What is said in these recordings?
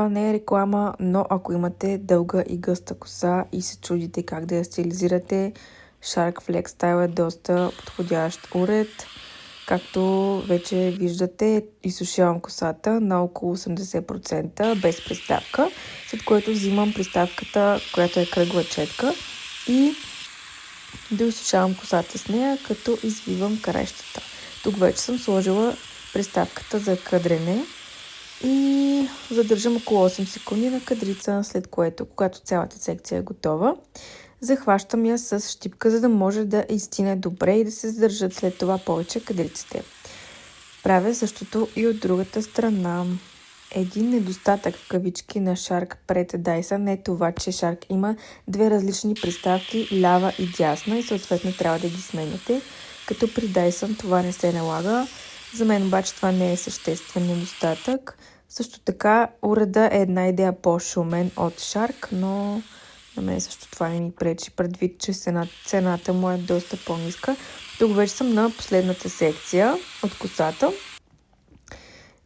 това не е реклама, но ако имате дълга и гъста коса и се чудите как да я стилизирате, Shark Flex Style е доста подходящ уред. Както вече виждате, изсушавам косата на около 80% без приставка, след което взимам приставката, която е кръгла четка и доизсушавам косата с нея, като извивам краищата. Тук вече съм сложила приставката за кадрене и задържам около 8 секунди на кадрица, след което, когато цялата секция е готова, захващам я с щипка, за да може да изстине добре и да се задържат след това повече кадриците. Правя същото и от другата страна. Един недостатък в кавички на Shark пред Dyson е това, че Shark има две различни приставки, лява и дясна, и съответно трябва да ги сменяте, като при Dyson това не се налага. За мен обаче това не е съществен недостатък. Също така уреда е една идея по-шумен от Shark, но на мен също това не ми пречи, предвид, че цената му е доста по-ниска. Тук вече съм на последната секция от косата.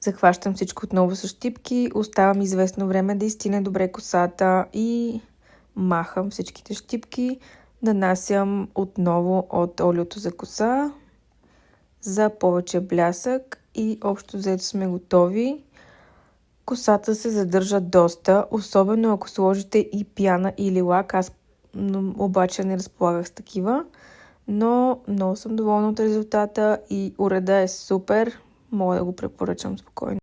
Захващам всичко отново с щипки, оставам известно време да изстине добре косата и махам всичките щипки. Нанасям отново от олиото за коса за повече блясък и общо взето сме готови. Косата се задържа доста, особено ако сложите и пяна или лак. Аз обаче не разполагах с такива, но много съм доволна от резултата и уреда е супер. Мога да го препоръчам спокойно.